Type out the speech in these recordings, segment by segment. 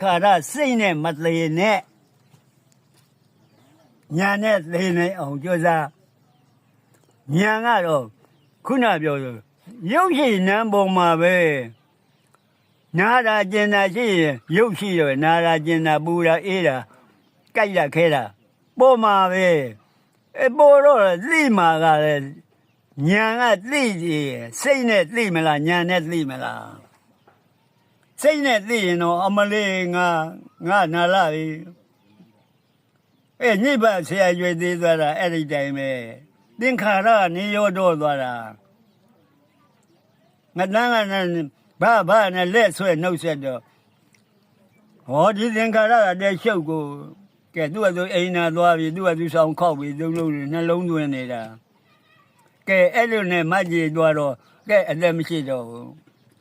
ခါရစိတ်နဲ့မသေးနဲ့ညာနဲ့သေးနေအောင်ကြိုးစားညာကတော့ခုနပြောလို့ရုပ်ရှိနံပေါ်မှာပဲနာတာကျင်တာရှိရင်ရုပ်ရှိရနာတာကျင်တာပူတာအေးတာကြိုက်တာခဲတာပေါ်မှာပဲပေါ်တော့သိမှာကလည်းညာကသိကြည့်စိတ်နဲ့သိမလားညာနဲ့သိမလားစိတ်နဲ့သိရင်တော့အမလေးငါနာလာပြီညစ်ပါဆရာရွေသေးသွားတာအဲ့ဒီတိုင်းပဲသင်္ခါရနေရောတော့သွားတာငါတန်းကနဲ့ဘာနဲ့လက်ဆွဲနှုတ်ဆက်တော့ဟောဒီသင်္ခါရကတည်းရှုပ်ကိုကဲသူ့အသူအိမ်နာသွားပြီသူ့အသူဆောင်ခောက်ပြီသုံးလုံးနှလုံးသွင်းနေတာကဲအဲ့လိုနဲ့မကြီးသွားတော့ကဲအသက်မရှိတော့ဘူး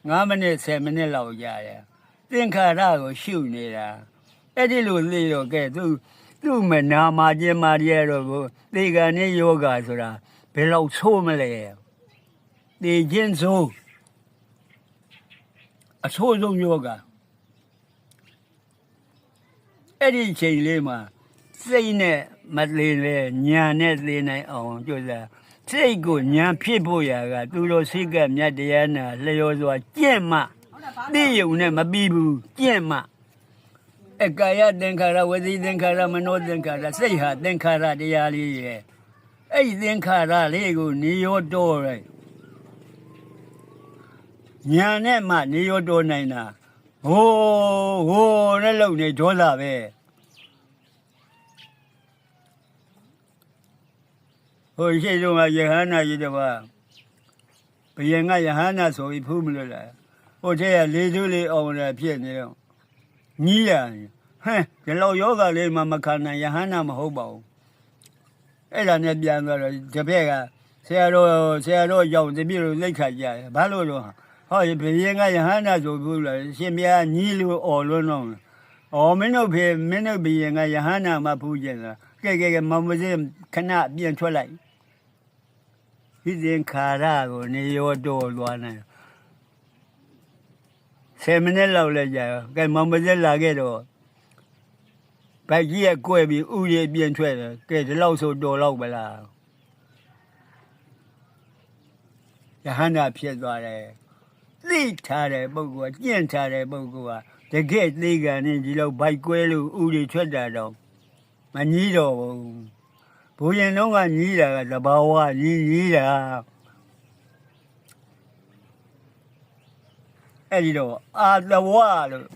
9မိနစ်10မိနစ်လောက်ကြာတယ်သင်္ခါရကိုရှုနေတာအဲ့ဒီလိုသိတော့ကဲသူ့မနာမာခြင်းမာရတော့ကိုသေကံနဲ့ယောဂဆိုတာဘယ်လောက်ဆိုးမလဲသေခြင်းဆိုးအဆိုးဆုံးယောဂအဲ့ဒီချိန်လေးမှာစိတ်နဲ့မသေးလဲညာနဲ့သိနိုင်အောင်ကြိုးစားစိတ်ကိုညာဖြစ်ဖို့ရာကသူတို့စိတ်ကမြတ်တရားနာလျော်စွာကျင့်မှသိယုံနဲ့မပြီးဘူးကျင့်မှကာယသင်္ခါရဝစီသင်္ခါရမနောသင်္ခါရစိတ်ဟာသင်္ခါရတရားလေးရဲ့အဲ့ဒီသင်္ခါရလေးကိုနေရောတော်ရဲညာနဲ့မှနေရောတော်နိုင်တာဟိုးနဲ့လုံနေဒေါသပဲဟိုရှိတော့ယဟန္တာကြီးတပါးဘယင်ကယဟန္တာဆိုပြီးဖူးမလို့လားဟိုတည်းကလေးကျိုးလေးအောင်လည်းဖြစ်နေတော့ညီးရဟမ်ဒီလောက်ယောဂလေးမှမခံနိုင်ယဟန္တာမဟုတ်ပါဘူးအဲ့ဒါနဲ့ပြန်သွားတော့တပည့်ကဆရာတော်ရောက်တပည့်တို့လက်ခါကြတယ်ဘာလို့တော့ဟောဘယင်ကယဟန္တာဆိုဘူးလားရှင်ဘုရားညီးလို့អော်လွန်းတော့မင်းတို့ဘယင်ကယဟန္တာမဖူးကျင်လားကဲမောင်မစင်းခဏပြန်ထွက်လိုက်ဒီသင်္ခါရကိုနေရောတော်သွားနိုင်10မိနစ်လောက်လဲကြာကဲမောင်မစင်းလာခဲ့တော့ဘိုက်ကြီးကကွဲပြီးဥရီပြန်ထွက်တယ်ကဲဒီလောက်ဆိုတော်တော့မလားယဟန္တာဖြစ်သွားတယ်သိထားတဲ့ပုဂ္ဂိုလ်ကကျင့်ထားတဲ့ပုဂ္ဂိုလ်ကတကယ်သိကံနဲ့ဒီလောက်ဘိုက်ကွဲလို့ဥရီထွက်တာတော့မကြီးတော့ဘူးဘုရင်လုံးကကြီးတာကသဘာဝကြီးတာအဲ့ဒီတော့အာတဝလို့